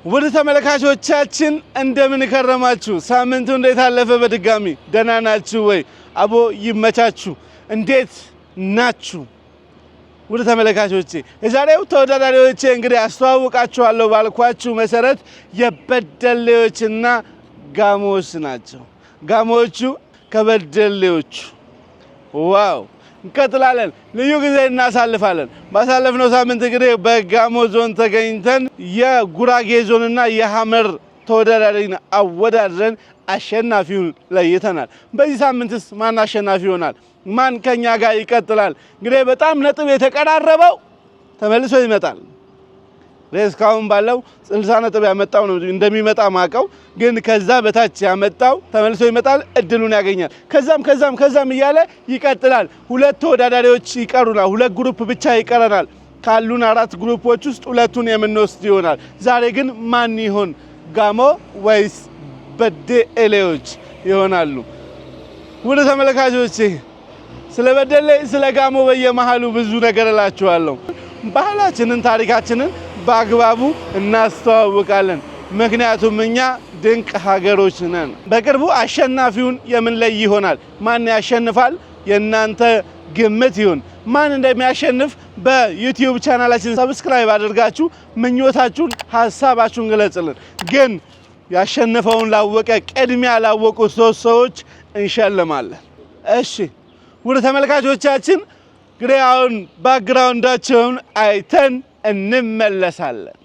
ወደ ተመልካቾቻችን እንደምን ከረማችሁ? ሳምንቱ እንዴት አለፈ? በድጋሚ ደህና ናችሁ ወይ? አቦ ይመቻችሁ። እንዴት ናችሁ? ወደ ተመልካቾቼ የዛሬው ተወዳዳሪዎች እንግዲህ አስተዋውቃችኋለሁ ባልኳችሁ መሰረት የበደሌዎችና ጋሞዎች ናቸው። ጋሞዎቹ ከበደሌዎቹ ዋው እንቀጥላለን። ልዩ ጊዜ እናሳልፋለን። ባሳለፍነው ሳምንት እንግዲህ በጋሞ ዞን ተገኝተን የጉራጌ ዞንና የሐመር ተወዳዳሪን አወዳድረን አሸናፊውን ለይተናል። በዚህ ሳምንትስ ማን አሸናፊ ይሆናል? ማን ከኛ ጋር ይቀጥላል? እንግዲህ በጣም ነጥብ የተቀራረበው ተመልሶ ይመጣል። እስካሁን ባለው 60 ነጥብ ያመጣው ነው እንደሚመጣ ማቀው፣ ግን ከዛ በታች ያመጣው ተመልሶ ይመጣል፣ እድሉን ያገኛል። ከዛም እያለ ይቀጥላል። ሁለት ተወዳዳሪዎች ይቀሩናል። ሁለት ግሩፕ ብቻ ይቀረናል። ካሉን 4 ግሩፖች ውስጥ ሁለቱን የምንወስድ ይሆናል። ዛሬ ግን ማን ይሆን? ጋሞ ወይስ በደሌዎች ይሆናሉ? ወደ ተመልካቾቼ ስለ በደሌ ስለ ጋሞ በየመሃሉ ብዙ ነገር እላችኋለሁ። ባህላችንን ታሪካችንን በአግባቡ እናስተዋውቃለን። ምክንያቱም እኛ ድንቅ ሀገሮች ነን። በቅርቡ አሸናፊውን የምንለይ ይሆናል። ማን ያሸንፋል? የእናንተ ግምት ይሁን። ማን እንደሚያሸንፍ በዩቲዩብ ቻናላችን ሰብስክራይብ አድርጋችሁ ምኞታችሁን፣ ሐሳባችሁን ገለጹልን። ግን ያሸነፈውን ላወቀ ቅድሚያ ላወቁ 3 ሰዎች እንሸልማለን። እሺ ወደ ተመልካቾቻችን እንግዲህ አሁን ባክግራውንዳቸውን አይተን እንመለሳለን።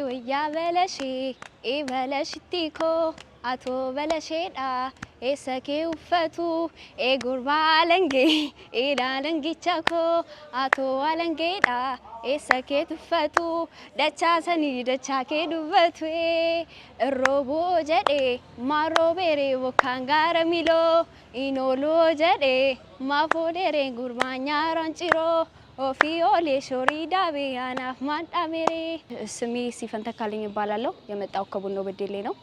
ወያ በለሺ በለሽቲኮ አቶ በለሼዳ ኤሰኬ ውፈቱ ጉርባ አለንጌ ዳለንጊቻኮ አቶ አለንጌዳ ኤሰኬ ትፈቱ ደቻሰኒ ደቻኬ ዱበቱ እሮቦ ጀዴ ማሮ ቤሬ ወካንጋረ ሚሎ ኢኖሎ ጀዴ ማፎዴሬ ጉርባኛ ራንጭሮ ኦፊዮሌ ሾሪዳ ቢያናፍ ማዳሜሬ። ስሜ ሲፈን ተካልኝ ይባላለሁ። የመጣው ከቡኖ በደሌ ነው።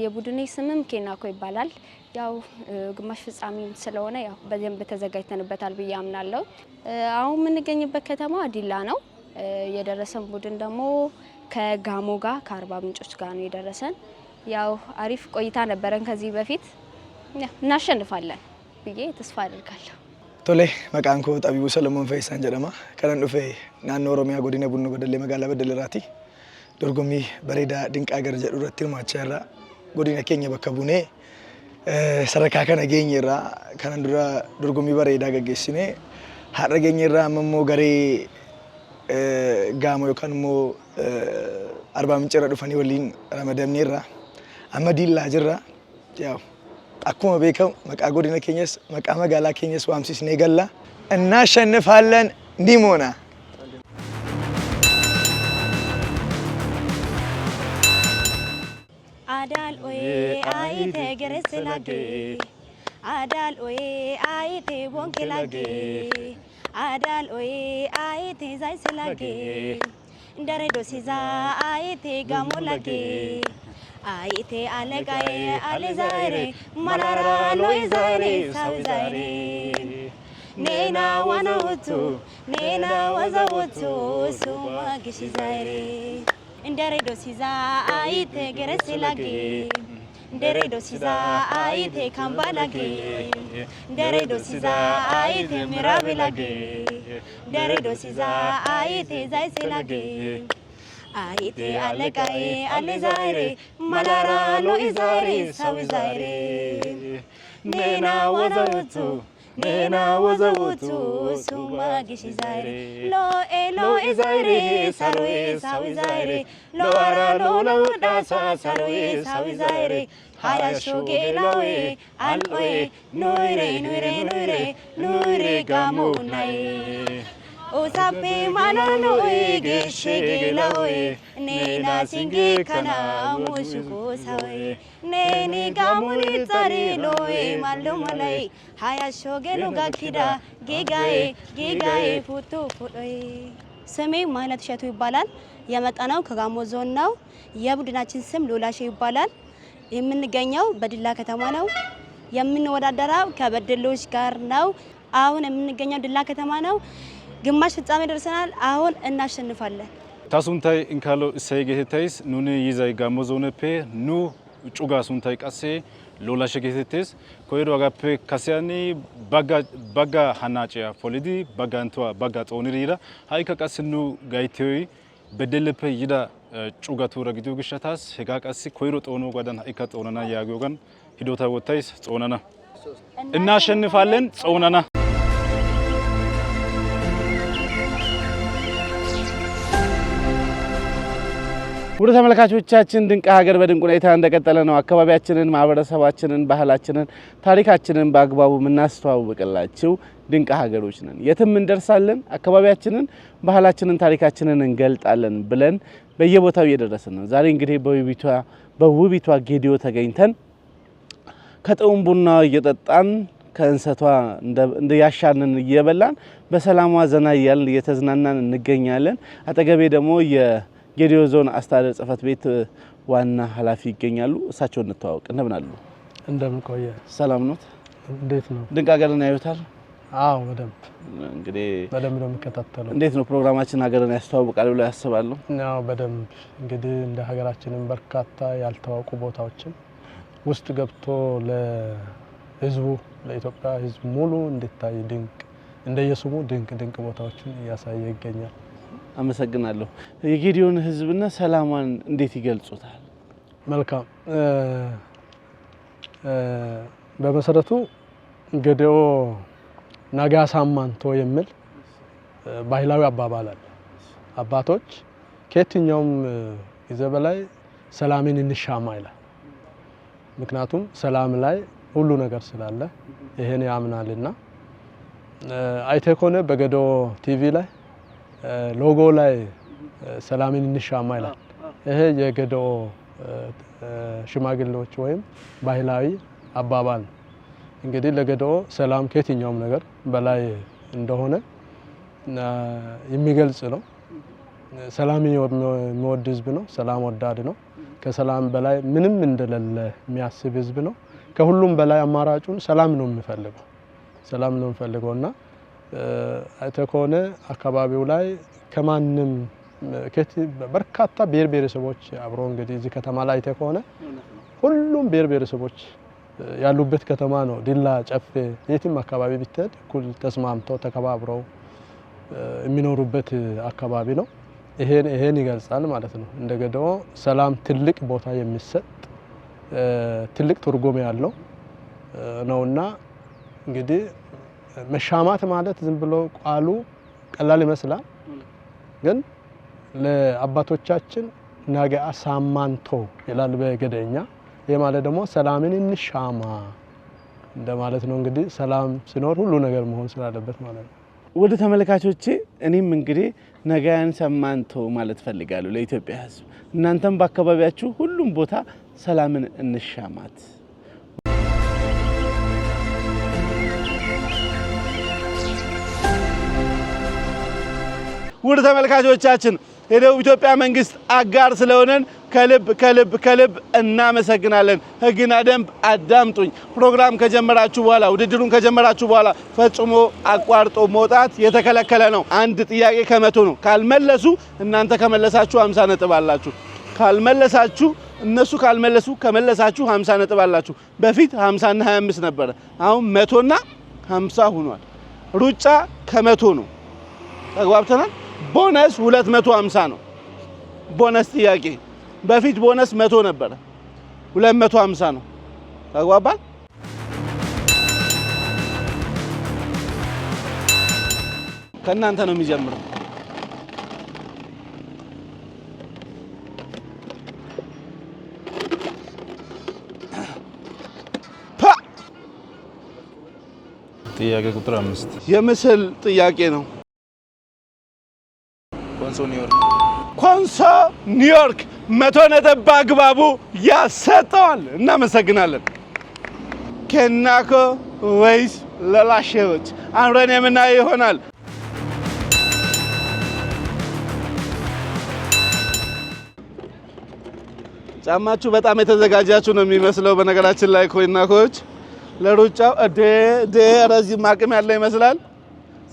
የቡድኔ ስምም ኬናኮ ይባላል። ያው ግማሽ ፍጻሜ ስለሆነ ያው በደንብ ተዘጋጅተንበታል ብዬ አምናለሁ። አሁን የምንገኝበት ከተማ ዲላ ነው። የደረሰን ቡድን ደግሞ ከጋሞ ጋር ከአርባ ምንጮች ጋር ነው የደረሰን። ያው አሪፍ ቆይታ ነበረን ከዚህ በፊት። እናሸንፋለን ብዬ ተስፋ አደርጋለሁ። ቶሌ መቃንኮ ጠቢቡ ሰለሞን ፈይሳን ጀደማ ከነን ዱፌ ናኖ ኦሮሚያ ጎዲነ ቡኖ በደሌ መጋላ በደሌ ራቲ ዶርጎሚ በሬዳ ድንቅ አገር ጀዱረት ማቻራ ጎዲነ ኬኛ በከቡኔ ሰረካ ከነ ጌኝራ ከነንዱራ ዶርጎሚ በሬዳ ገገሲኔ ሀረ ጌኝራ መሞ ገሬ ጋሞ የካንሞ አርባ ምንጭራ ዱፈኒ ወሊን ረመደምኒራ አመዲላ ጅራ ያው አኩመ ቤከው መቃ ጎዲነ ኬኛስ መቃ መጋላ ኬኛስ ዋምሲስ ነገላ እናሸንፋለን ዲሞና አዳል ኦዬ አይቴ ገረስላጌ አዳል ኦዬ አይቴ ቦንኬላጌ አዳል ኦዬ አይቴ ዛይስላጌ እንደሬዶ ሲዛ አይቴ ጋሞላጌ አይቴ አለቃዬ አለዛሬ ማራራ ሎይ ዛሬ ሳው ዛሬ ኔና ዋናውቱ ኔና ወዛውቱ ሱማ ግሽ ዛሬ እንደሬዶ ሲዛ አይቴ ገረስላጌ እንደሬዶ ሲዛ አይቴ ካምባላጌ እንደሬዶ ሲዛ አይቴ ሚራብላጌ እንደሬዶ ሲዛ አይቴ ዛይስላጌ አይቴ አለቃዬ አለዛሬ ማላራ ሎይ ዛሬ ሳው ዛሬ ኔና ወዛውቱ ኔና ወዛውቱ ሱማ ግሽ ዛሬ ሎኤ ዛሬ ሳሮዬ ሳው ዛሬ ሎአራ ሎለውዳ ሳሮዬ ሳው ዛሬ ሀያሾ ጌላዌ አልኦዬ ኑሬ ኑሬ ኑሬ ኑሬ ጋሞ ናይ ኦሳፔ ማናኖ ጌሼ ጌላዌ ኔና ሲንጌ ከና ሙሽኮ ሳዌ ኔኒ ጋሙኒ ዛሬ ሎዌ ማሎ ማላይ ሀያሾ ጌሉ ጋኪዳ ጌጋዬ ፉቱ ፉሎይ። ስሜ ማይነት ሸቱ ይባላል። የመጣነው ከጋሞ ዞን ነው። የቡድናችን ስም ሎላሼ ይባላል። የምንገኘው በዲላ ከተማ ነው። የምንወዳደረው ከበደሌዎች ጋር ነው። አሁን የምንገኘው ዲላ ከተማ ነው። ግማሽ ፍጻሜ ደርሰናል። አሁን እናሸንፋለን። ታሱንታይ እንካሎ ሰይጌቴታይስ ኑኒ ይዛይ ጋሞ ዞነፔ ኑ ጩጋ ሱንታይ ቀሴ ሎላሽ ጌቴቴስ ኮይሮ አጋፔ ካሲያኒ ባጋ ሃናጪያ ፖሊዲ ባጋንቷ ባጋ ጦኒሪራ ሃይካ ቀስኑ ጋይቴይ በደለፔ ይዳ ጩጋቱ ረግዲው ግሻታስ ሄጋ ቀስ ኮይሮ ጦኖ ጓዳን ሃይካ ጦናና ያጎጋን ሂዶታ ወታይስ ጾናና እናሸንፋለን ጾናና ወደ ተመልካቾቻችን ድንቅ ሀገር በድንቅ ሁኔታ እንደቀጠለ ነው። አካባቢያችንን፣ ማህበረሰባችንን፣ ባህላችንን፣ ታሪካችንን በአግባቡ የምናስተዋውቅላችሁ ድንቅ ሀገሮች ነን። የትም እንደርሳለን፣ አካባቢያችንን፣ ባህላችንን፣ ታሪካችንን እንገልጣለን ብለን በየቦታው እየደረስን ነው። ዛሬ እንግዲህ በውቢቷ ጌዲዮ ተገኝተን ከጥዑም ቡና እየጠጣን ከእንሰቷ እንደያሻንን እየበላን በሰላሟ ዘና እያልን እየተዝናናን እንገኛለን። አጠገቤ ደግሞ የጌዲዮ ዞን አስተዳደር ጽሕፈት ቤት ዋና ኃላፊ ይገኛሉ። እሳቸው እንተዋወቅ። እንደምን አሉ? እንደምን ቆየ? ሰላም ነው? እንዴት ነው? ድንቅ ሀገርን ያዩታል? አዎ በደንብ እንግዲህ በደንብ ነው የሚከታተለው። እንዴት ነው ፕሮግራማችን ሀገርን ያስተዋውቃል ብለው ያስባሉ? ያው በደንብ እንግዲህ እንደ ሀገራችንን በርካታ ያልተዋወቁ ቦታዎችን ውስጥ ገብቶ ለህዝቡ ለኢትዮጵያ ህዝብ ሙሉ እንዲታይ ድንቅ እንደየስሙ ድንቅ ቦታዎችን እያሳየ ይገኛል። አመሰግናለሁ። የጌዲዮን ህዝብና ሰላማን እንዴት ይገልጹታል? መልካም በመሰረቱ ጌዲዮ ነጋሳ ማንቶ የሚል ባህላዊ አባባል አለ። አባቶች ከየትኛውም ጊዜ በላይ ሰላምን እንሻማ ይላል። ምክንያቱም ሰላም ላይ ሁሉ ነገር ስላለ ይሄን ያምናልና አይተ ከሆነ በጌዲዮ ቲቪ ላይ ሎጎ ላይ ሰላምን እንሻማ ይላል። ይሄ የጌዲዮ ሽማግሌዎች ወይም ባህላዊ አባባል እንግዲህ ለጌዲዮ ሰላም ከየትኛውም ነገር በላይ እንደሆነ የሚገልጽ ነው። ሰላም የሚወድ ህዝብ ነው። ሰላም ወዳድ ነው። ከሰላም በላይ ምንም እንደሌለ የሚያስብ ህዝብ ነው። ከሁሉም በላይ አማራጩን ሰላም ነው የሚፈልገውና አይተ ከሆነ አካባቢው ላይ ከማንም በርካታ ብሔር ብሔረሰቦች አብሮ እንግዲህ እዚህ ከተማ ላይ አይተ ከሆነ ሁሉም ብሔር ብሔረሰቦች ያሉበት ከተማ ነው። ዲላ ጨፌ የትም አካባቢ ብትሄድ እኩል ተስማምተው ተከባብረው የሚኖሩበት አካባቢ ነው። ይሄን ይገልጻል ማለት ነው። እንደ ጌዲዮ ሰላም ትልቅ ቦታ የሚሰጥ ትልቅ ትርጉም ያለው ነውና እንግዲህ መሻማት ማለት ዝም ብሎ ቃሉ ቀላል ይመስላል፣ ግን ለአባቶቻችን ነጋሳ ማንቶ ይላል በጌዲዮኛ። ይሄ ማለት ደግሞ ሰላምን እንሻማ እንደማለት ነው። እንግዲህ ሰላም ሲኖር ሁሉ ነገር መሆን ስላለበት ማለት ነው። ወደ ተመልካቾቼ እኔም እንግዲህ ነጋሳ ማንቶ ማለት ፈልጋለሁ ለኢትዮጵያ ህዝብ። እናንተም በአካባቢያችሁ ሁሉም ቦታ ሰላምን እንሻማት። ውድ ተመልካቾቻችን የደቡብ ኢትዮጵያ መንግስት አጋር ስለሆነን ከልብ እናመሰግናለን። ህግና ደንብ አዳምጡኝ። ፕሮግራም ከጀመራችሁ በኋላ ውድድሩን ከጀመራችሁ በኋላ ፈጽሞ አቋርጦ መውጣት የተከለከለ ነው። አንድ ጥያቄ ከመቶ ነው። ካልመለሱ እናንተ ከመለሳችሁ 50 ነጥብ አላችሁ። ካልመለሳችሁ እነሱ ካልመለሱ ከመለሳችሁ 50 ነጥብ አላችሁ። በፊት 50 እና 25 ነበር። አሁን 100 እና 50 ሆኗል። ሩጫ ከመቶ ነው። ተግባብተናል። ቦነስ 250 ነው። ቦነስ ጥያቄ በፊት ቦነስ 100 ነበር። 250 ነው። ተግባባን። ከእናንተ ነው የሚጀምረው። ጥያቄ ቁጥር 5 የምስል ጥያቄ ነው። ኮንሶ ኒውዮርክ 100 ነጥብ በአግባቡ ያሰጠዋል። እናመሰግናለን። ኬናኮ ወይስ ለላሼዎች አምረን የምናየው ይሆናል። ጫማችሁ በጣም የተዘጋጃችሁ ነው የሚመስለው። በነገራችን ላይ ኮይናኮች ለሩጫው ረዥም አቅም ያለ ይመስላል።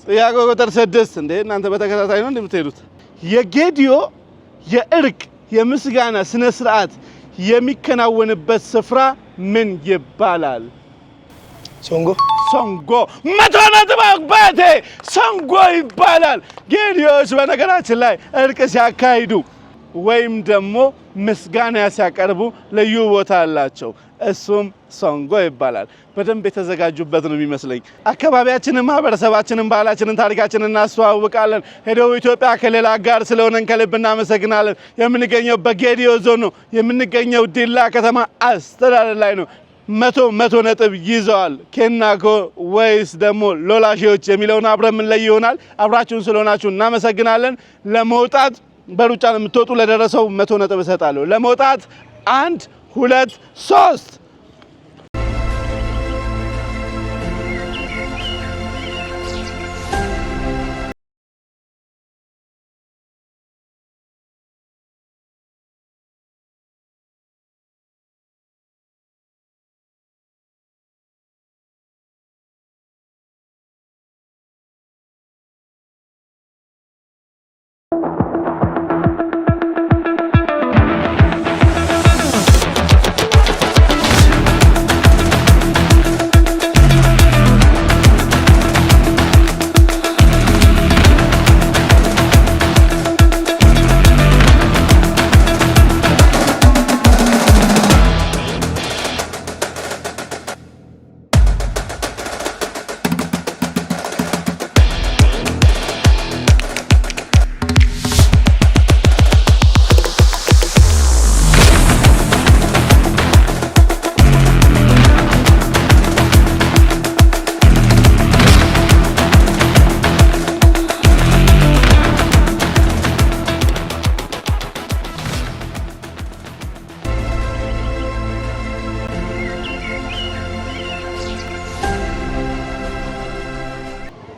ጥያቄ ቁጥር 6 እንዴ እናንተ በተከታታይ ነው እንደምትሄዱት የጌዲዮ የእርቅ የምስጋና ስነ ስርዓት የሚከናወንበት ስፍራ ምን ይባላል? ሶንጎ መቶ ነጥብ አባቴ ሶንጎ ይባላል። ጌዲዮዎች በነገራችን ላይ እርቅ ሲያካሂዱ ወይም ደግሞ ምስጋና ሲያቀርቡ ልዩ ቦታ አላቸው። እሱም ሶንጎ ይባላል። በደንብ የተዘጋጁበት ነው የሚመስለኝ። አካባቢያችንን፣ ማህበረሰባችንን፣ ባህላችንን፣ ታሪካችንን እናስተዋውቃለን። ሄደው ኢትዮጵያ ክልል አጋር ስለሆነን ከልብ እናመሰግናለን። የምንገኘው በጌዲዮ ዞን ነው። የምንገኘው ዲላ ከተማ አስተዳደር ላይ ነው። መቶ ነጥብ ይዘዋል። ኬናኮ ወይስ ደግሞ ሎላሼዎች የሚለውን አብረን ምን ላይ ይሆናል። አብራችሁን ስለሆናችሁ እናመሰግናለን። ለመውጣት በሩጫ የምትወጡ ለደረሰው 100 ነጥብ እሰጣለሁ። ለመውጣት 1 2 3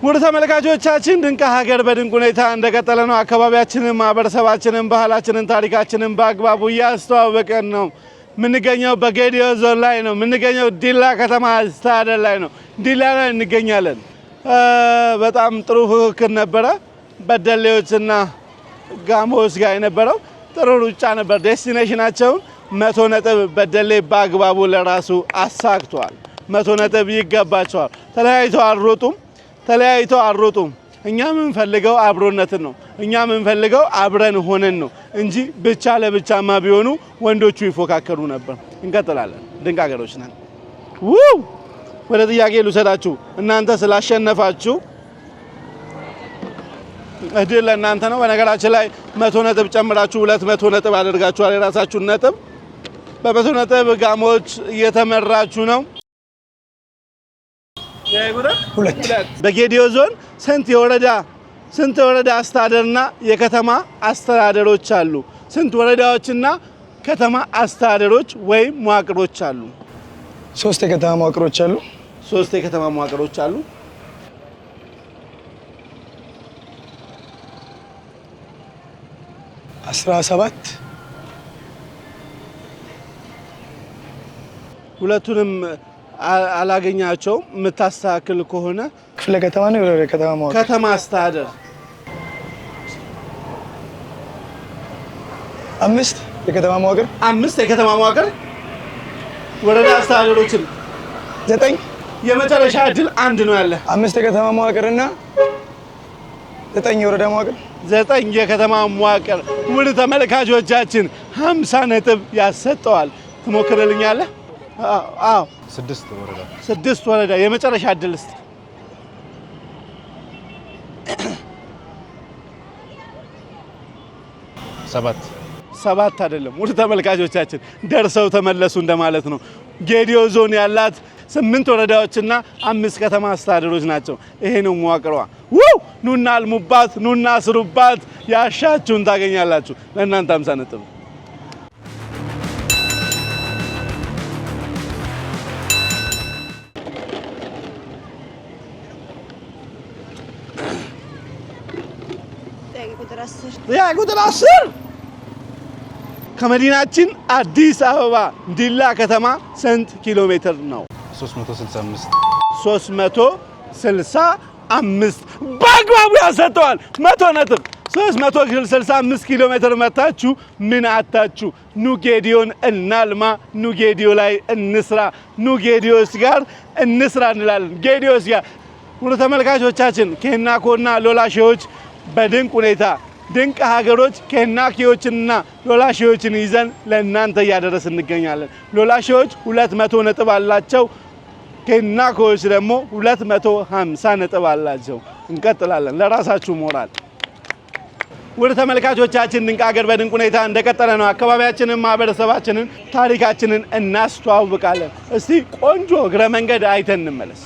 ወደ ተመልካቾቻችን ድንቅ ሀገር በድንቅ ሁኔታ እንደቀጠለ ነው። አካባቢያችንን፣ ማህበረሰባችንን፣ ባህላችንን፣ ታሪካችንን በአግባቡ እያስተዋወቀን ነው። የምንገኘው በጌዲዮ ዞን ላይ ነው። የምንገኘው ዲላ ከተማ አስተዳደር ላይ ነው። ዲላ ላይ እንገኛለን። በጣም ጥሩ ፍክክር ነበረ። በደሌዎችና ጋሞዎች ጋር የነበረው ጥሩ ሩጫ ነበር። ዴስቲኔሽናቸውን 100 ነጥብ በደሌ በአግባቡ ለራሱ አሳክቷል። 100 ነጥብ ይገባቸዋል። ተለያይተው አልሮጡም። እኛ የምንፈልገው አብሮነትን ነው። እኛ የምንፈልገው አብረን ሆነን ነው እንጂ ብቻ ለብቻማ ቢሆኑ ወንዶቹ ይፎካከሩ ነበር። እንቀጥላለን። ድንቅ ሀገሮች ነን። ወደ ጥያቄ ልውሰዳችሁ። እናንተ ስላሸነፋችሁ እድል ለእናንተ ነው። በነገራችን ላይ 100 ነጥብ ጨምራችሁ 200 ነጥብ አድርጋችኋል። የራሳችሁን ነጥብ በ100 ነጥብ ጋሞች እየተመራችሁ ነው። በጌዲዮ ዞን ስንት የወረዳ አስተዳደርና የከተማ አስተዳደሮች አሉ? ስንት ወረዳዎችና ከተማ አስተዳደሮች ወይም መዋቅሮች አሉ? 3 የከተማ መዋቅሮች አሉ። 3 የከተማ መዋቅሮች አሉ። 17 ሁለቱንም አላገኛቸውም። የምታስተካክል ከሆነ ክፍለ ከተማ ነው የከተማ መዋቅር ከተማ አስተዳደር 5 የከተማ መዋቅር 5 የከተማ መዋቅር ወረዳ አስተዳደሮችን 9 የመጨረሻ እድል 1 ነው ያለ 5 የከተማ መዋቅርና 9 የወረዳ መዋቅር 9 የከተማ መዋቅር። ውድ ተመልካቾቻችን 50 ነጥብ ያሰጠዋል። ትሞክርልኛለህ? አዎ 6 ወረዳ የመጨረሻ እድል እስቲ 7 አይደለም። ውድ ተመልካቾቻችን ደርሰው ተመለሱ እንደማለት ነው። ጌዲዮ ዞን ያላት 8 ወረዳዎችና 5 ከተማ አስተዳደሮች ናቸው። ይሄ ነው መዋቅሯ። ኑና አልሙባት፣ ኑና ስሩባት፣ ያሻችሁን ታገኛላችሁ። ለእናንተ 50 ነጥብ። ቁጥር 10 ከመዲናችን አዲስ አበባ ዲላ ከተማ ስንት ኪሎ ሜትር ነው? 365 5 በአግባቡ ያሰጠዋል። 100 ነጥብ 365 ኪሎ ሜትር መታችሁ ምን አታችሁ? ኑ ጌዲዮን እናልማ፣ ኑ ጌዲዮ ላይ እንስራ፣ ኑ ጌዲዮስ ጋር እንስራ እንላለን። ጌዲዮስ ጋር ውድ ተመልካቾቻችን ኬናኮና ሎላሼዎች በድንቅ ሁኔታ ድንቅ ሀገሮች ኬናኪዎችንና ሎላሼዎችን ይዘን ለእናንተ እያደረስ እንገኛለን። ሎላሼዎች 200 ነጥብ አላቸው። ኬናኮዎች ደግሞ 250 ነጥብ አላቸው። እንቀጥላለን። ለራሳችሁ ሞራል። ውድ ተመልካቾቻችን ድንቅ ሀገር በድንቅ ሁኔታ እንደቀጠለ ነው። አካባቢያችንን፣ ማህበረሰባችንን፣ ታሪካችንን እናስተዋውቃለን። እስቲ ቆንጆ እግረ መንገድ አይተን እንመለስ።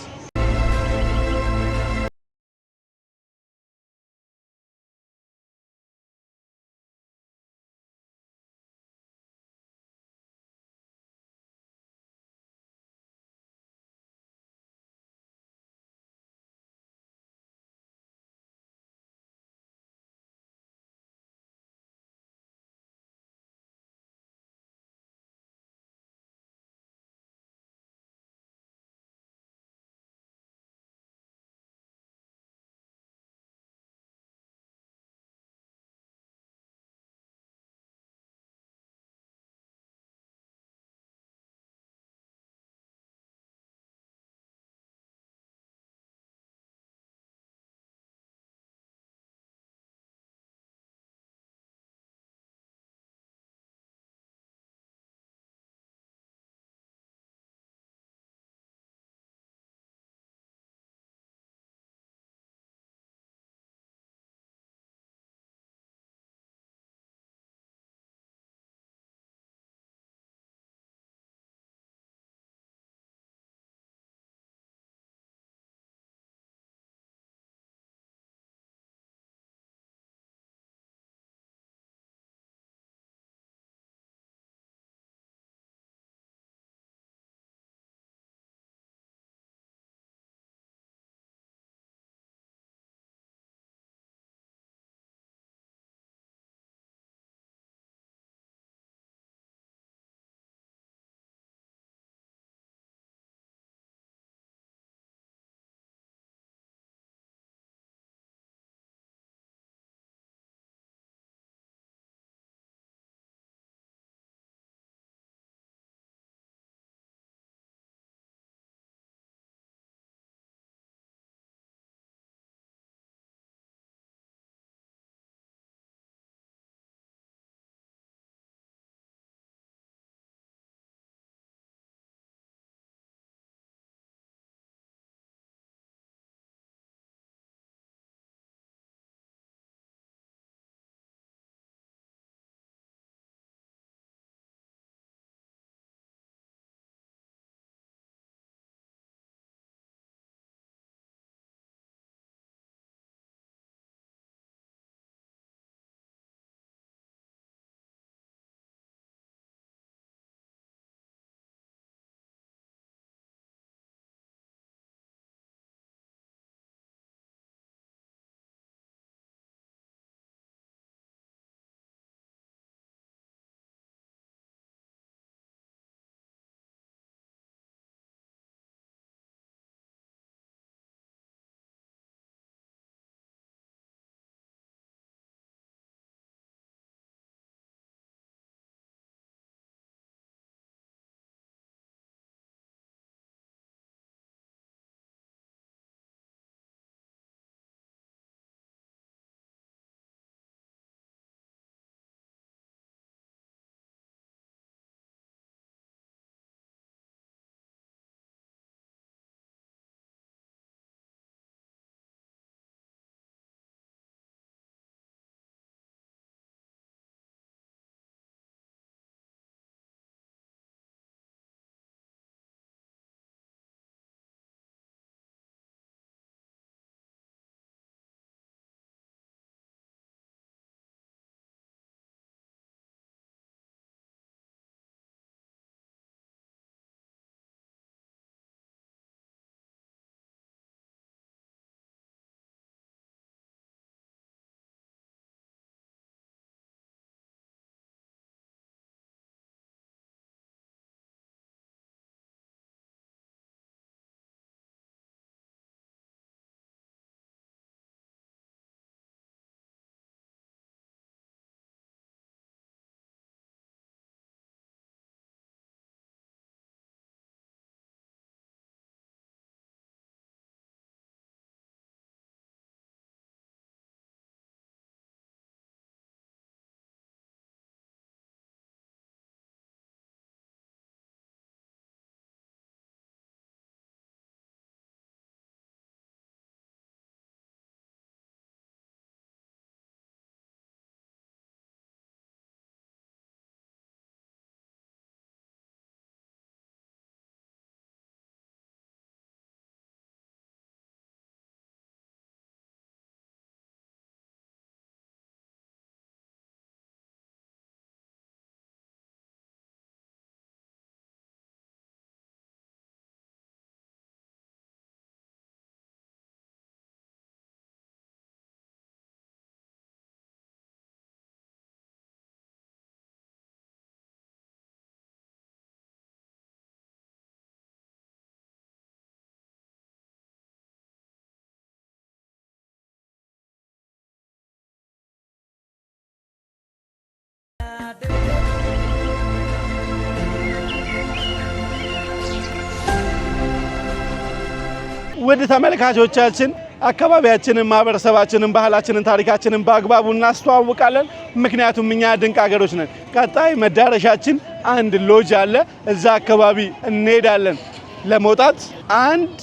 ውድ ተመልካቾቻችን አካባቢያችንን፣ ማህበረሰባችንን፣ ባህላችንን፣ ታሪካችንን በአግባቡ እናስተዋውቃለን። ምክንያቱም እኛ ድንቅ ሀገሮች ነን። ቀጣይ መዳረሻችን አንድ ሎጅ አለ። እዛ አካባቢ እንሄዳለን። ለመውጣት አንድ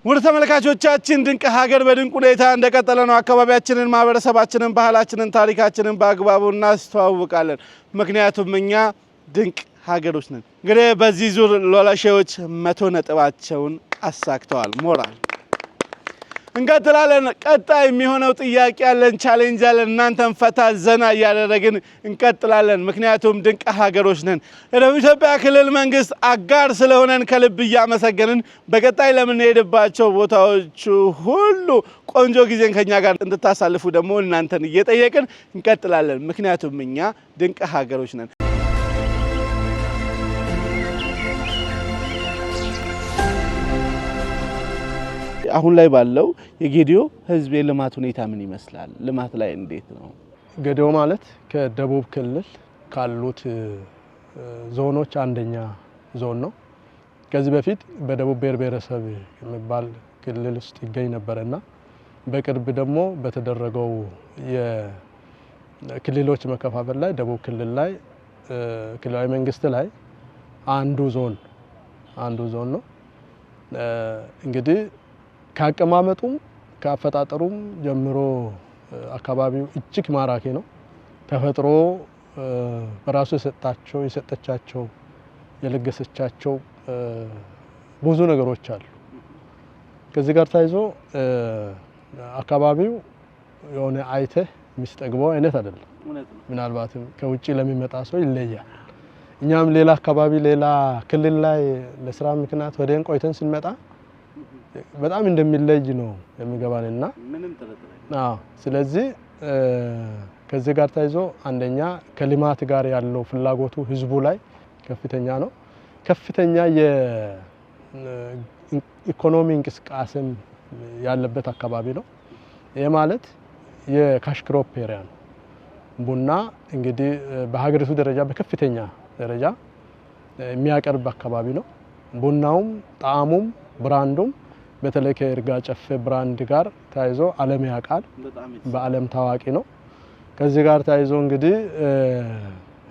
ውድ ተመልካቾቻችን ድንቅ ሀገር በድንቅ ሁኔታ እንደቀጠለ ነው። አካባቢያችንን፣ ማህበረሰባችንን፣ ባህላችንን፣ ታሪካችንን በአግባቡ እናስተዋውቃለን። ምክንያቱም እኛ ድንቅ ሀገሮች ነን። እንግዲህ በዚህ ዙር ሎላሼዎች 100 ነጥባቸውን አሳክተዋል። ሞራል እንቀጥላለን። ቀጣይ የሚሆነው ጥያቄ ያለን፣ ቻሌንጅ ያለን፣ እናንተን ፈታ ዘና እያደረግን እንቀጥላለን። ምክንያቱም ድንቅ ሀገሮች ነን። የደቡብ ኢትዮጵያ ክልል መንግስት አጋር ስለሆነን ከልብ እያመሰገንን በቀጣይ ለምንሄድባቸው ቦታዎች ሁሉ ቆንጆ ጊዜን ከኛ ጋር እንድታሳልፉ ደግሞ እናንተን እየጠየቅን እንቀጥላለን። ምክንያቱም እኛ ድንቅ ሀገሮች ነን። አሁን ላይ ባለው የጌዲዮ ህዝብ የልማት ሁኔታ ምን ይመስላል? ልማት ላይ እንዴት ነው? ጌዲዮ ማለት ከደቡብ ክልል ካሉት ዞኖች አንደኛ ዞን ነው። ከዚህ በፊት በደቡብ ብሔር ብሔረሰብ የሚባል ክልል ውስጥ ይገኝ ነበርና በቅርብ ደግሞ በተደረገው የክልሎች መከፋፈል ላይ ደቡብ ክልል ላይ ክልላዊ መንግስት ላይ አንዱ ዞን ነው። እንግዲህ ከአቀማመጡም ከአፈጣጠሩም ጀምሮ አካባቢው እጅግ ማራኪ ነው። ተፈጥሮ በራሱ የሰጠቻቸው የለገሰቻቸው ብዙ ነገሮች አሉ። ከዚህ ጋር ታይዞ አካባቢው የሆነ አይተህ የሚስጠግበው አይነት አይደለም። ምናልባትም ከውጪ ለሚመጣ ሰው ይለያል። እኛም ሌላ አካባቢ ሌላ ክልል ላይ ለስራ ምክንያት ወደን ቆይተን ስንመጣ በጣም እንደሚለይ ነው የሚገባንና ስለዚህ ከዚህ ጋር ታይዞ አንደኛ ከልማት ጋር ያለው ፍላጎቱ ህዝቡ ላይ ከፍተኛ ነው። ከፍተኛ የኢኮኖሚ እንቅስቃሴም ያለበት አካባቢ ነው። ይሄ ማለት የካሽ ክሮፕ ኤሪያ ነው። ቡና እንግዲህ በሀገሪቱ ደረጃ በከፍተኛ ደረጃ የሚያቀርብ አካባቢ ነው። ቡናውም ጣዕሙም ብራንዱም በተለይ ከይርጋ ጨፌ ብራንድ ጋር ታይዞ ዓለም ያውቃል፣ በዓለም ታዋቂ ነው። ከዚህ ጋር ታይዞ እንግዲህ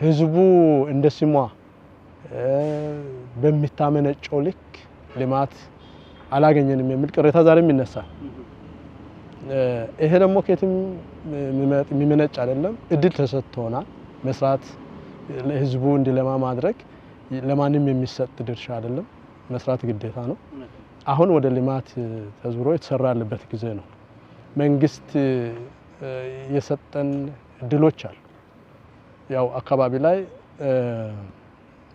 ህዝቡ እንደ ስሟ በሚታመነጨው ልክ ልማት አላገኘንም የሚል ቅሬታ ዛሬም ይነሳል። ይሄ ደግሞ ከየትም የሚመነጭ አይደለም። እድል ተሰጥቶናል። መስራት ለህዝቡ እንዲለማ ማድረግ ለማንም የሚሰጥ ድርሻ አይደለም። መስራት ግዴታ ነው። አሁን ወደ ልማት ተዝሮ የተሰራ ያለበት ጊዜ ነው። መንግስት የሰጠን ድሎች አሉ። ያው አካባቢ ላይ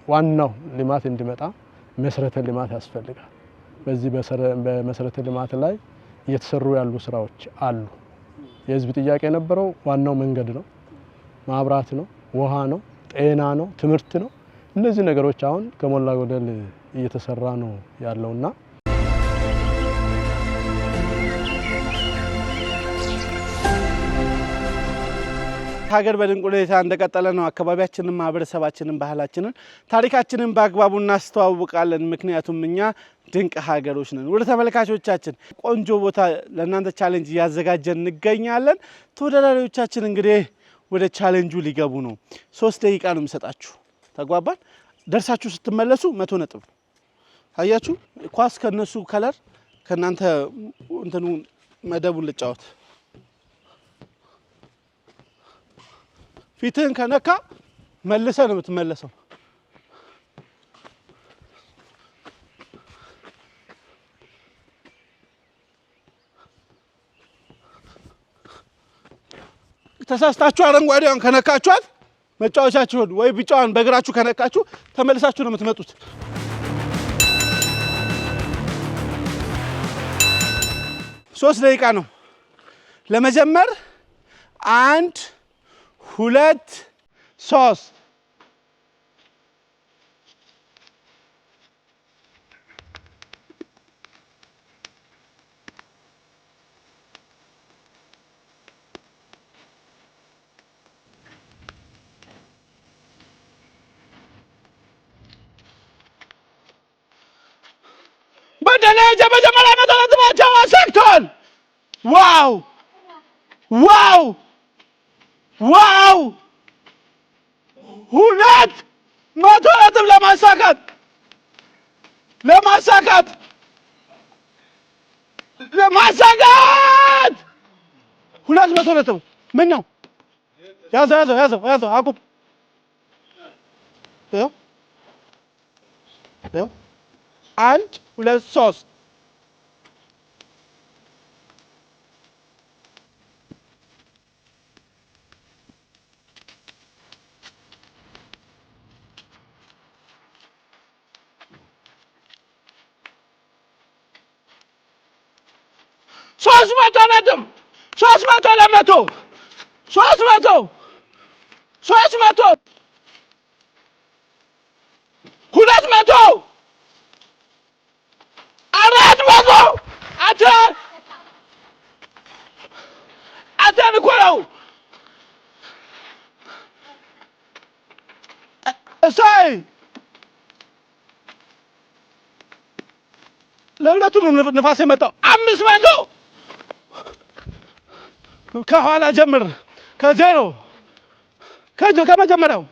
ዋናው ልማት እንዲመጣ መሰረተ ልማት ያስፈልጋል። በዚህ በመሰረተ ልማት ላይ እየተሰሩ ያሉ ስራዎች አሉ። የህዝብ ጥያቄ የነበረው ዋናው መንገድ ነው፣ ማብራት ነው፣ ውሃ ነው፣ ጤና ነው፣ ትምህርት ነው። እነዚህ ነገሮች አሁን ከሞላ ጎደል እየተሰራ ነው ያለውና ሀገር በድንቅ ሁኔታ እንደቀጠለ ነው። አካባቢያችንን፣ ማህበረሰባችንን፣ ባህላችንን፣ ታሪካችንን በአግባቡ እናስተዋውቃለን። ምክንያቱም እኛ ድንቅ ሀገሮች ነን። ወደ ተመልካቾቻችን ቆንጆ ቦታ ለእናንተ ቻሌንጅ እያዘጋጀን እንገኛለን። ተወዳዳሪዎቻችን እንግዲህ ወደ ቻሌንጁ ሊገቡ ነው። 3 ደቂቃ ነው የምሰጣችሁ። ተግባባን? ደርሳችሁ ስትመለሱ 100 ነጥብ ነው። አያችሁ? ኳስ ከነሱ ከለር ከናንተ እንትኑ መደቡን ልጫወት። ፊትህን ከነካ መልሰህ ነው የምትመለሰው። ተሳስታችሁ አረንጓዴውን ከነካችኋት መጫወቻችሁን ወይ ቢጫዋን በእግራችሁ ከነካችሁ ተመልሳችሁ ነው የምትመጡት። ሶስት ደቂቃ ነው ለመጀመር። 1 2 3 በደረጃ በመጀመሪያ ነጥባቸው አሳክተዋል። ዋው ዋው ዋው! 200 ነጥብ ለማሳካት 200 ነጥብ ምን ነው? ያዘው አቁም። ይኸው 1 2 3 300 ነጥብ 300 ለመቶ 300 200 400 አንተን እኮ ነው። እሰይ ለሁለቱም ንፋስ የመጣው 500 ከኋላ ጀምር ከዜሮ ከመጀመሪያው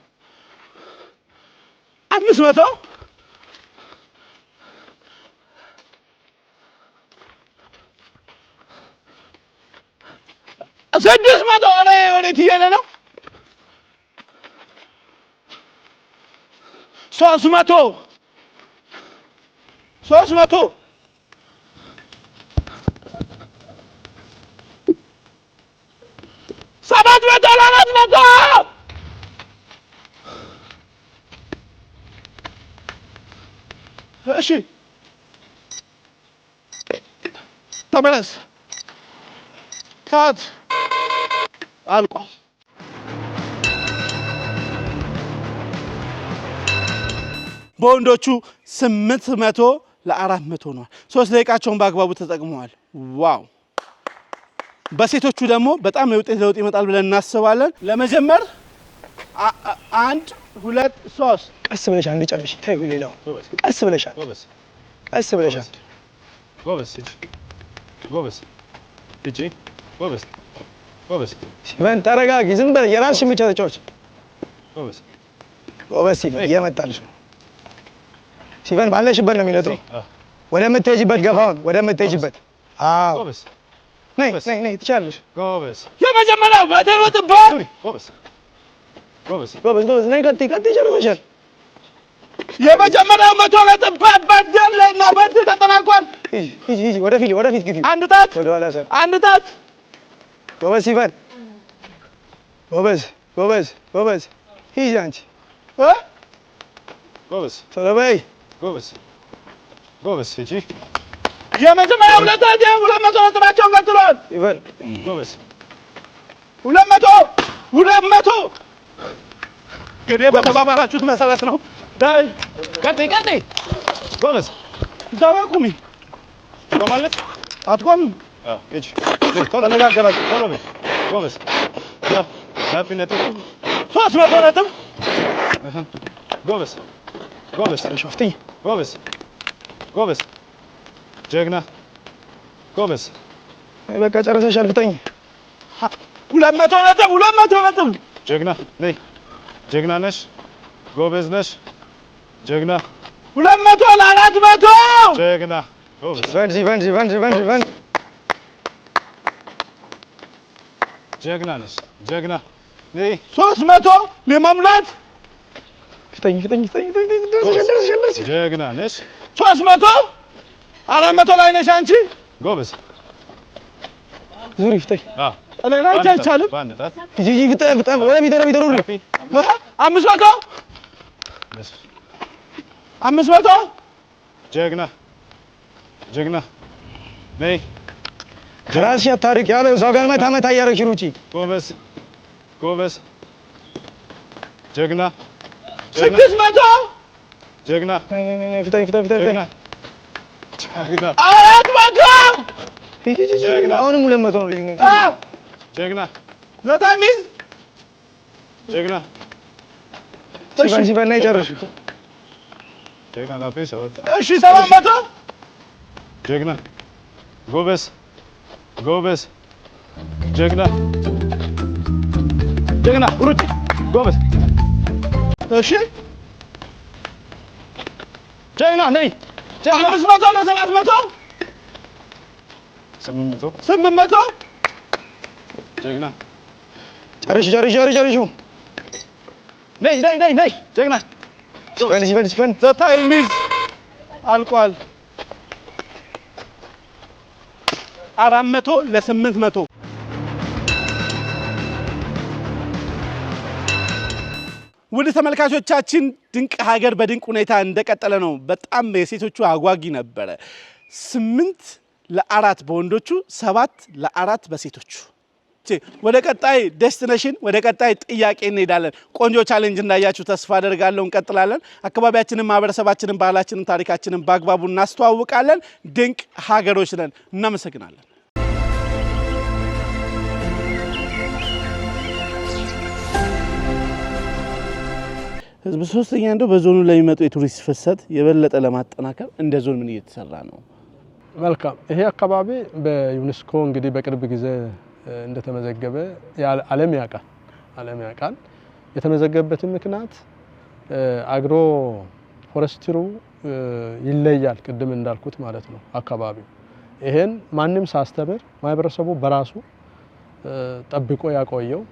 500 600 ወዴት እየሄደ ነው? 300 700 እሺ ተመለስ። ካት አልቋል። በወንዶቹ 800 ለ400 ነው። 3 ደቂቃቸውን በአግባቡ ተጠቅመዋል። ዋው! በሴቶቹ ደግሞ በጣም የውጤት ለውጥ ይመጣል ብለን እናስባለን። ለመጀመር 1 2 3 ቀስ ብለሽ አንድ ጨርሽ። ተይው ሌላው ቀስ ብለሽ ጎበዝ ሲቨን ተረጋጊ። ዝም በል የራስሽን ብቻ ተጫወች። ጎበዝ ሲቨን እየመጣልሽ ነው። ሲቨን ባለሽበት ነው የሚነጥረው። ወደምትሄጂበት ገፋውን ወደምትሄጂበት። አዎ ነይ ትችያለሽ። የመጀመሪያው በተሮጥበት ጎበዝ ነይ ቀጥይ ጨርሰሻል። የመጀመሪያው 100 ነጥብ በደል እና በድል ተጠናቋል። ሂጂ ወደፊት ግፊ። አንድ ጣት ወደኋላ ሰር። አንድ ጣት። ጎበዝ ሲቨን ጎበዝ ሂጂ አንቺ ቶሎ በይ። ጎበዝ ሂጂ። የመጀመሪያው 200 ነጥባቸውን ቀጥሏል። ሲቨን 200 እንግዲህ በተባባላችሁት መሰረት ነው። ዳይ ቀጥይ ጎበዝ እዛው ቁሚ። ቆማለች አትቆምም። ሂጂ ተነጋገራችሁ። ቶሎ በይ ጎበዝ። ሀፒነት 300 ነጥብ ጎበዝ ሾፍትኝ ጎበዝ ጀግና ጎበዝ። በቃ ጨርሰሻል። ፍጠኝ። 200 ነጥብ ጀግና ነይ ጀግና ነሽ ጎበዝ ነሽ ጀግና 200 ለ400 ጀግና ጎበዝ በንጂ ጀግና ነሽ ጀግና ነይ 300 ለመሙላት ፍጠኝ ጀግና ነሽ 300 400 ላይ ነሽ አንቺ ጎበዝ ዙሪ ፍጠኝ እኔ ላይ አይቻልም ባንዳት ፍጠኝ ወደ ቢደሩ 500 ጀግና ጀግና ነይ ራስሽ ታሪክ ያለ ሰው ጋር መታ ያረግሽ ሩጪ ጎበዝ ጀግና 600 ጀግና ፍጠኝ ጀግና 400 አሁንም 200 ጀግና ዘታሚዝ ጀግና ሲባል ጨርሽ ጀግና ላፔስ እሺ 700 ጀግና ጎበዝ ጀግና ሩጪ ጎበዝ እሺ ጀግና ነይ 500 ለ700 800 ጀግና ጨርሽ ነይ ጀግና ስፈን ዘታሚዝ አልቋል 400 ለ800 ውድ ተመልካቾቻችን ድንቅ ሀገር በድንቅ ሁኔታ እንደቀጠለ ነው። በጣም የሴቶቹ አጓጊ ነበረ። 8 ለ4 በወንዶቹ 7 ለ4 በሴቶቹ። ወደ ቀጣይ ዴስቲኔሽን ወደ ቀጣይ ጥያቄ እንሄዳለን። ቆንጆ ቻሌንጅ እንዳያችሁ ተስፋ አደርጋለሁ። እንቀጥላለን። አካባቢያችንን፣ ማህበረሰባችንን፣ ባህላችንን፣ ታሪካችንን በአግባቡ እናስተዋውቃለን። ድንቅ ሀገሮች ነን። እናመሰግናለን። ህዝብ ሶስተኛ እንደው በዞኑ ላይ የሚመጡ የቱሪስት ፍሰት የበለጠ ለማጠናከር እንደ ዞን ምን እየተሰራ ነው? መልካም። ይሄ አካባቢ በዩኔስኮ እንግዲህ በቅርብ ጊዜ እንደተመዘገበ ዓለም ያውቃል። የተመዘገበበትን ምክንያት አግሮ ፎረስትሩ ይለያል፣ ቅድም እንዳልኩት ማለት ነው አካባቢው። ይሄን ማንም ሳስተምር ማህበረሰቡ በራሱ ጠብቆ ያቆየው።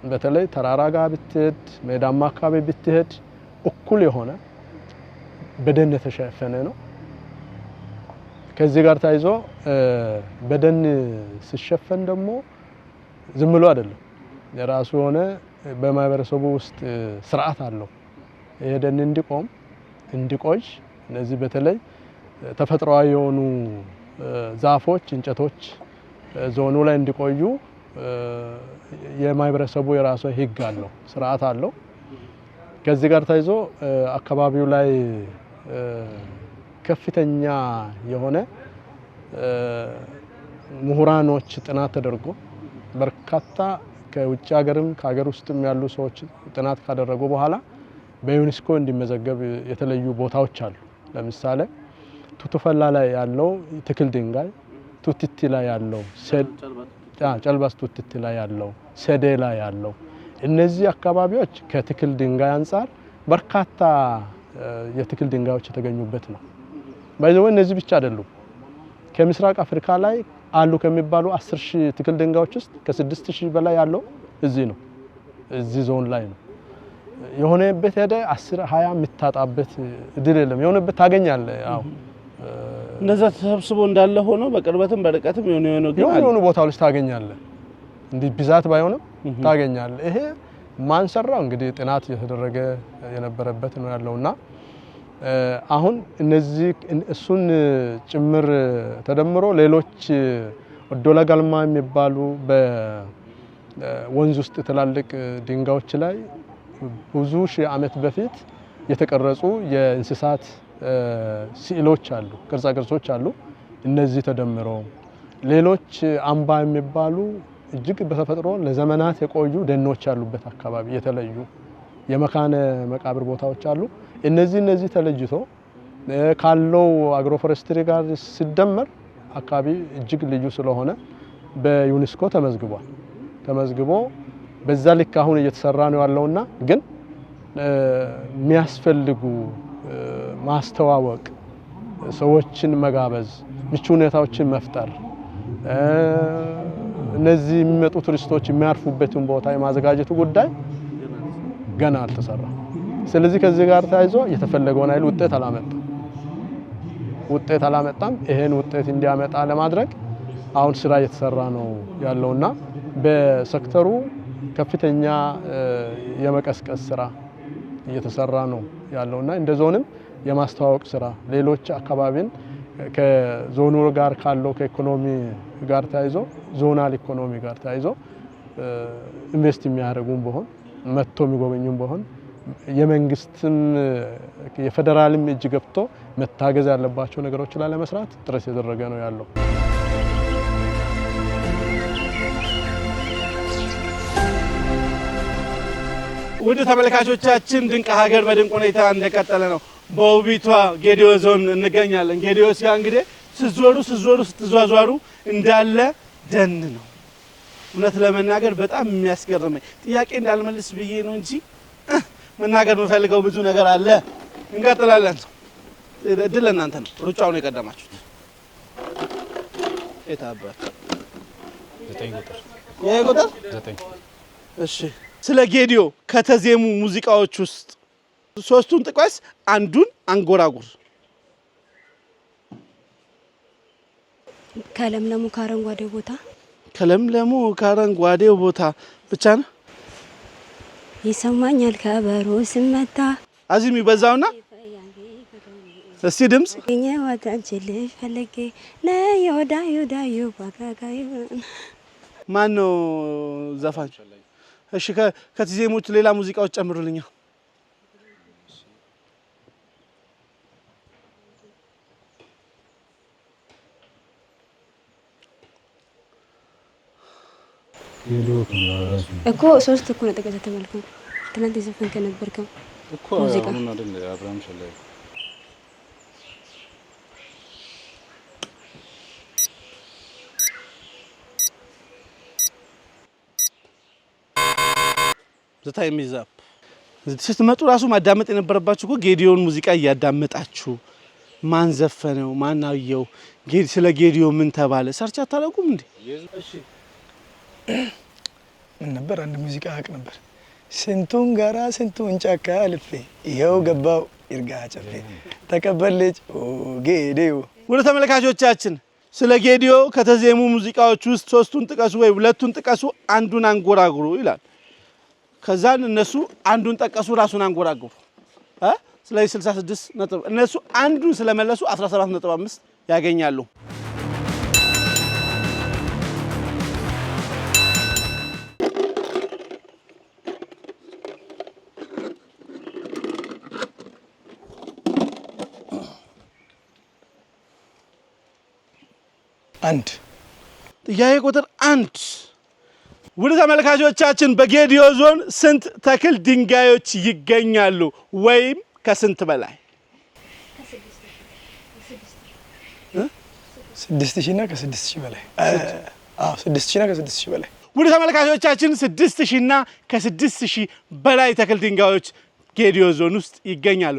በተለይ ተራራ ጋር ብትሄድ፣ ሜዳማ አካባቢ ብትሄድ እኩል የሆነ በደን የተሸፈነ ነው። ከዚህ ጋር ታይዞ በደን ሲሸፈን ደግሞ ዝም ብሎ አይደለም፣ የራሱ የሆነ በማህበረሰቡ ውስጥ ስርዓት አለው። ይሄ ደን እንዲቆይ እነዚህ በተለይ ተፈጥሯዊ የሆኑ ዛፎች፣ እንጨቶች ዞኑ ላይ እንዲቆዩ የማህበረሰቡ የራሱ ህግ አለው፣ ስርዓት አለው። ከዚህ ጋር ታይዞ አካባቢው ላይ ከፍተኛ የሆነ ምሁራኖች ጥናት ተደርጎ በርካታ ከውጭ ሀገርም ከሀገር ውስጥም ያሉ ሰዎች ጥናት ካደረጉ በኋላ በዩኔስኮ እንዲመዘገብ የተለዩ ቦታዎች አሉ። ለምሳሌ ቱቱፈላ ላይ ያለው ትክል ድንጋይ፣ ቱቲቲ ላይ ያለው ጨልባስ ቱቲቲ ላይ ያለው፣ ሰዴ ላይ ያለው እነዚህ አካባቢዎች ከትክል ድንጋይ አንፃር በርካታ የትክል ድንጋዮች የተገኙበት ነው። ባይዘው እነዚህ ብቻ አይደሉም። ከምስራቅ አፍሪካ ላይ አሉ ከሚባሉ 10000 ትክል ድንጋዮች ውስጥ ከ6000 በላይ ያለው እዚህ ነው፣ እዚህ ዞን ላይ ነው። የሆነበት ሄደ 10 20 የምታጣበት እድል የለም። የሆነበት ታገኛለህ። ያው እነዛ ተሰብስቦ እንዳለ ሆኖ በቅርበትም በርቀትም የሆነ ግን የሆነ ቦታዎች ታገኛለህ። እንዲህ ብዛት ባይሆንም ታገኛለህ። ይሄ ማን ሰራው? እንግዲህ ጥናት የተደረገ የነበረበት ነው ያለውና አሁን እነዚህ እሱን ጭምር ተደምሮ ሌሎች ኦዶላ ጋልማ የሚባሉ በወንዝ ውስጥ ትላልቅ ድንጋዮች ላይ ብዙ ሺህ ዓመት በፊት የተቀረጹ የእንስሳት ስዕሎች አሉ፣ ቅርጻ ቅርጾች አሉ። እነዚህ ተደምሮ ሌሎች አምባ የሚባሉ እጅግ በተፈጥሮ ለዘመናት የቆዩ ደኖች ያሉበት አካባቢ የተለዩ የመካነ መቃብር ቦታዎች አሉ። እነዚህ ተለይቶ ካለው አግሮፎረስትሪ ጋር ሲደመር አካባቢ እጅግ ልዩ ስለሆነ በዩኔስኮ ተመዝግቧል። ተመዝግቦ በዛ ልክ አሁን እየተሰራ ነው ያለውና ግን የሚያስፈልጉ ማስተዋወቅ ሰዎችን መጋበዝ ምቹ ሁኔታዎችን መፍጠር እነዚህ የሚመጡ ቱሪስቶች የሚያርፉበትን ቦታ የማዘጋጀቱ ጉዳይ ገና አልተሰራም። ስለዚህ ከዚህ ጋር ተያይዞ የተፈለገውን አይል ውጤት አላመጣም። ይሄን ውጤት እንዲያመጣ ለማድረግ አሁን ስራ እየተሰራ ነው ያለውና በሴክተሩ ከፍተኛ የመቀስቀስ ስራ እየተሰራ ነው ያለውና እንደ ዞንም የማስተዋወቅ ስራ ሌሎች አካባቢን ከዞኑ ጋር ካለው ከኢኮኖሚ ጋር ተያይዞ ዞናል ኢኮኖሚ ጋር ተያይዞ ኢንቨስት የሚያደርጉም በሆን መጥቶ የሚጎበኙም በሆን የመንግስትም የፌደራልም እጅ ገብቶ መታገዝ ያለባቸው ነገሮች ላይ ለመስራት ጥረት እየተደረገ ነው ያለው። ውድ ተመልካቾቻችን ድንቅ ሀገር በድንቅ ሁኔታ እንደቀጠለ ነው። በውቢቷ ጌዲዮ ዞን እንገኛለን። ጌዲዮ ሲያ እንግዲህ ስትዟዟሩ እንዳለ ደን ነው። እውነት ለመናገር በጣም የሚያስገርመኝ ጥያቄ እንዳልመልስ ብዬ ነው እንጂ መናገር የምፈልገው ብዙ ነገር አለ። እንቀጥላለን። እድል እናንተ ነው። ሩጫውን የቀደማችሁት የታባት 9 ቁጥር። እሺ፣ ስለ ጌዲዮ ከተዜሙ ሙዚቃዎች ውስጥ 3ቱን ጥቀስ፣ አንዱን አንጎራጉር። ከለምለሙ ከአረንጓዴው ቦታ ከለምለሙ ከአረንጓዴው ቦታ ብቻ ነው ይሰማኛል ከበሮ ሲመታ። አዚም ይበዛውና እስቲ ድምጽ ወታንችልሽ ፈልጌ ነዮዳዩ ባጋጋዩ። ማን ነው ዘፋኝ? እሺ ከትዜሞች ሌላ ሙዚቃዎች ጨምሩልኛ። እኮ 3 እኮ ነው ተከታታይ መልኩ ትናንት የዘፈን ከነበርከው እኮ አሁን አይደል አብርሃም ሸላይ ዘታይ ሚዛፕ ስትመጡ ራሱ ማዳመጥ የነበረባችሁ እኮ ጌዲዮን ሙዚቃ እያዳመጣችሁ ማን ዘፈነው ማን አየው ስለ ጌዲዮ ምን ተባለ ሰርች አታለቁም እንዴ? እሺ ምን ነበር አንድ ሙዚቃ አቅ ነበር ስንቱን ጋራ ስንቱን ጫካ አልፌ ይኸው ገባው ይርጋ ጨፌ ተቀበልጭ ጌዲዮ። ወደ ተመልካቾቻችን ስለ ጌዲዮ ከተዜሙ ሙዚቃዎች ውስጥ 3ቱን ጥቀሱ ወይ 2ቱን ጥቀሱ አንዱን አንጎራጉሩ ይላል። ከዛን እነሱ አንዱን ጠቀሱ ራሱን አንጎራጉሩ ስለዚህ 66 ነጥብ እነሱ አንዱን ስለመለሱ 17.5 ያገኛሉ። አንድ ጥያቄ ቁጥር 1 ውድ ተመልካቾቻችን በጌዲዮ ዞን ስንት ተክል ድንጋዮች ይገኛሉ ወይም ከስንት በላይ? 6000 እና ከ6000 በላይ 6000 እና ከ6000 በላይ። ውድ ተመልካቾቻችን 6000 እና ከ6000 በላይ ተክል ድንጋዮች ጌዲዮ ዞን ውስጥ ይገኛሉ።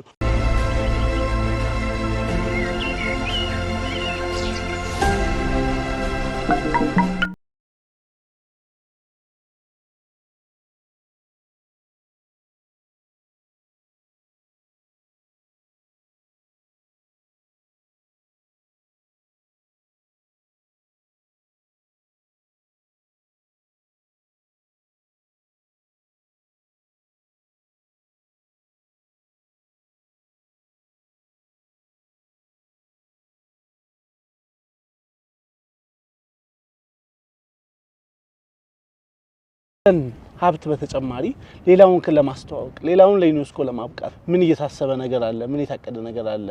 ሀብት በተጨማሪ ሌላውን ለማስተዋወቅ ሌላውን ለዩኔስኮ ለማብቃት ምን እየታሰበ ነገር አለ? ምን የታቀደ ነገር አለ?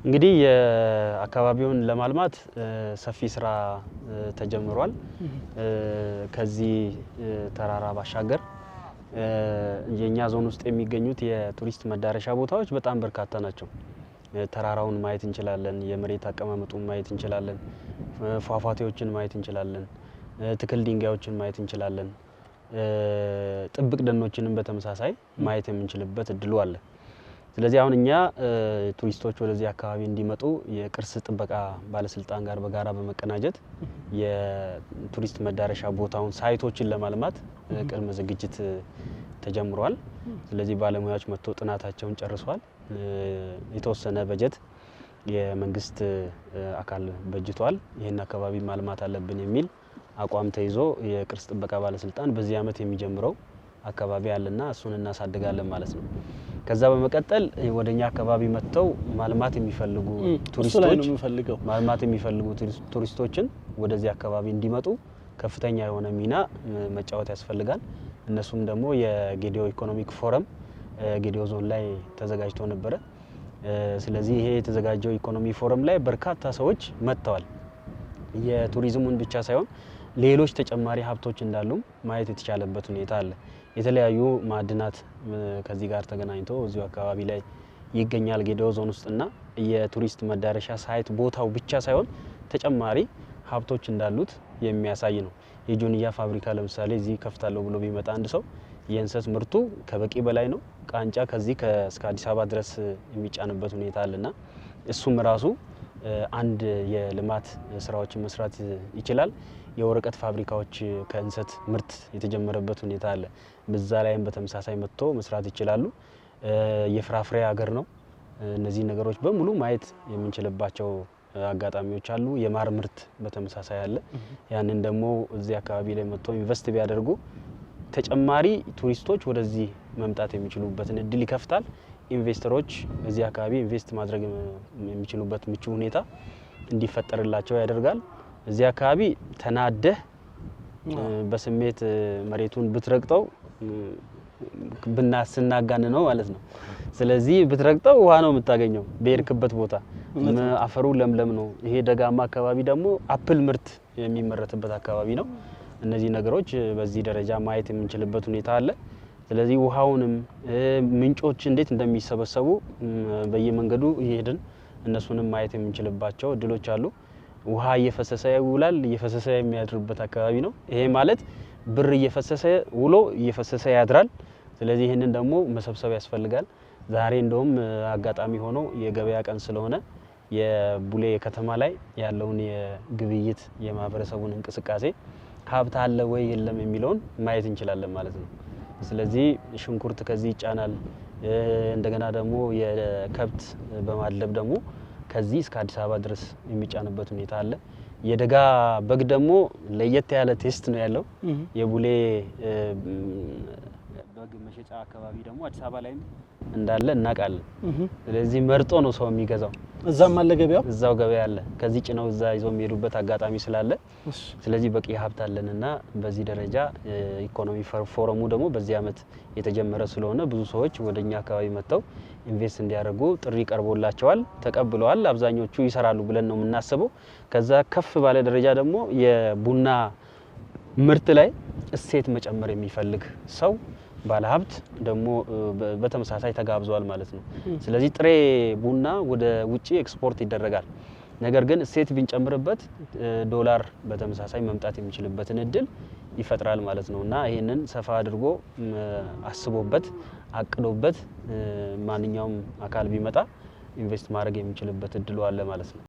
እንግዲህ የአካባቢውን ለማልማት ሰፊ ስራ ተጀምሯል። ከዚህ ተራራ ባሻገር የኛ ዞን ውስጥ የሚገኙት የቱሪስት መዳረሻ ቦታዎች በጣም በርካታ ናቸው። ተራራውን ማየት እንችላለን፣ የመሬት አቀማመጡን ማየት እንችላለን፣ ፏፏቴዎችን ማየት እንችላለን። ትክል ድንጋዮችን ማየት እንችላለን። ጥብቅ ደኖችንም በተመሳሳይ ማየት የምንችልበት እድሉ አለ። ስለዚህ አሁን እኛ ቱሪስቶች ወደዚህ አካባቢ እንዲመጡ የቅርስ ጥበቃ ባለስልጣን ጋር በጋራ በመቀናጀት የቱሪስት መዳረሻ ቦታውን ሳይቶችን ለማልማት ቅድመ ዝግጅት ተጀምሯል። ስለዚህ ባለሙያዎች መጥተው ጥናታቸውን ጨርሷል። የተወሰነ በጀት የመንግስት አካል በጅቷል። ይሄን አካባቢ ማልማት አለብን የሚል አቋም ተይዞ የቅርስ ጥበቃ ባለስልጣን በዚህ አመት የሚጀምረው አካባቢ አለና እሱን እናሳድጋለን ማለት ነው። ከዛ በመቀጠል ወደኛ አካባቢ መጥተው ማልማት የሚፈልጉ ቱሪስቶችን ወደዚህ አካባቢ እንዲመጡ ከፍተኛ የሆነ ሚና መጫወት ያስፈልጋል። እነሱም ደግሞ የጌዲዮ ኢኮኖሚክ ፎረም ጌዲዮ ዞን ላይ ተዘጋጅቶ ነበረ። ስለዚህ ይሄ የተዘጋጀው ኢኮኖሚ ፎረም ላይ በርካታ ሰዎች መጥተዋል። የቱሪዝሙን ብቻ ሳይሆን ሌሎች ተጨማሪ ሀብቶች እንዳሉ ማየት የተቻለበት ሁኔታ አለ። የተለያዩ ማዕድናት ከዚህ ጋር ተገናኝቶ እዚሁ አካባቢ ላይ ይገኛል ጌዲዮ ዞን ውስጥና የቱሪስት መዳረሻ ሳይት ቦታው ብቻ ሳይሆን ተጨማሪ ሀብቶች እንዳሉት የሚያሳይ ነው። የጆንያ ፋብሪካ ለምሳሌ እዚህ ከፍታለሁ ብሎ ቢመጣ አንድ ሰው የእንሰት ምርቱ ከበቂ በላይ ነው። ቃንጫ ከዚህ እስከ አዲስ አበባ ድረስ የሚጫንበት ሁኔታ አለና እሱም ራሱ አንድ የልማት ስራዎችን መስራት ይችላል። የወረቀት ፋብሪካዎች ከእንሰት ምርት የተጀመረበት ሁኔታ አለ። በዛ ላይም በተመሳሳይ መጥቶ መስራት ይችላሉ። የፍራፍሬ ሀገር ነው። እነዚህ ነገሮች በሙሉ ማየት የምንችልባቸው አጋጣሚዎች አሉ። የማር ምርት በተመሳሳይ አለ። ያንን ደግሞ እዚህ አካባቢ ላይ መጥቶ ኢንቨስት ቢያደርጉ ተጨማሪ ቱሪስቶች ወደዚህ መምጣት የሚችሉበትን እድል ይከፍታል። ኢንቨስተሮች እዚህ አካባቢ ኢንቨስት ማድረግ የሚችሉበት ምቹ ሁኔታ እንዲፈጠርላቸው ያደርጋል። እዚህ አካባቢ ተናደህ በስሜት መሬቱን ብትረግጠው ብናስናጋን ነው ማለት ነው። ስለዚህ ብትረግጠው ውሃ ነው የምታገኘው በየርክበት ቦታ። አፈሩ ለምለም ነው። ይሄ ደጋማ አካባቢ ደግሞ አፕል ምርት የሚመረትበት አካባቢ ነው። እነዚህ ነገሮች በዚህ ደረጃ ማየት የምንችልበት ሁኔታ አለ። ስለዚህ ውሃውንም ምንጮች እንዴት እንደሚሰበሰቡ በየመንገዱ እየሄድን እነሱንም ማየት የምንችልባቸው እድሎች አሉ። ውሃ እየፈሰሰ ይውላል፣ እየፈሰሰ የሚያድርበት አካባቢ ነው። ይሄ ማለት ብር እየፈሰሰ ውሎ እየፈሰሰ ያድራል። ስለዚህ ይህንን ደግሞ መሰብሰብ ያስፈልጋል። ዛሬ እንደውም አጋጣሚ ሆኖ የገበያ ቀን ስለሆነ የቡሌ ከተማ ላይ ያለውን የግብይት የማህበረሰቡን እንቅስቃሴ ሀብት አለ ወይ የለም የሚለውን ማየት እንችላለን ማለት ነው። ስለዚህ ሽንኩርት ከዚህ ይጫናል። እንደገና ደግሞ የከብት በማድለብ ደግሞ ከዚህ እስከ አዲስ አበባ ድረስ የሚጫንበት ሁኔታ አለ። የደጋ በግ ደግሞ ለየት ያለ ቴስት ነው ያለው። የቡሌ በግ መሸጫ አካባቢ ደግሞ አዲስ አበባ ላይ እንዳለ እናውቃለን። ስለዚህ መርጦ ነው ሰው የሚገዛው። እዛም አለ ገበያው፣ እዛው ገበያ አለ። ከዚህ ጭነው እዛ ይዘው የሚሄዱበት አጋጣሚ ስላለ ስለዚህ በቂ ሀብት አለንና በዚህ ደረጃ ኢኮኖሚ ፎረሙ ደግሞ በዚህ አመት የተጀመረ ስለሆነ ብዙ ሰዎች ወደኛ አካባቢ መጥተው ኢንቨስት እንዲያደርጉ ጥሪ ቀርቦላቸዋል፣ ተቀብለዋል። አብዛኞቹ ይሰራሉ ብለን ነው የምናስበው። ከዛ ከፍ ባለ ደረጃ ደግሞ የቡና ምርት ላይ እሴት መጨመር የሚፈልግ ሰው ባለሀብት ደግሞ በተመሳሳይ ተጋብዟል ማለት ነው። ስለዚህ ጥሬ ቡና ወደ ውጪ ኤክስፖርት ይደረጋል። ነገር ግን እሴት ብንጨምርበት ዶላር በተመሳሳይ መምጣት የሚችልበትን እድል ይፈጥራል ማለት ነው እና ይሄንን ሰፋ አድርጎ አስቦበት አቅዶበት ማንኛውም አካል ቢመጣ ኢንቨስት ማድረግ የሚችልበት እድሉ አለ ማለት ነው።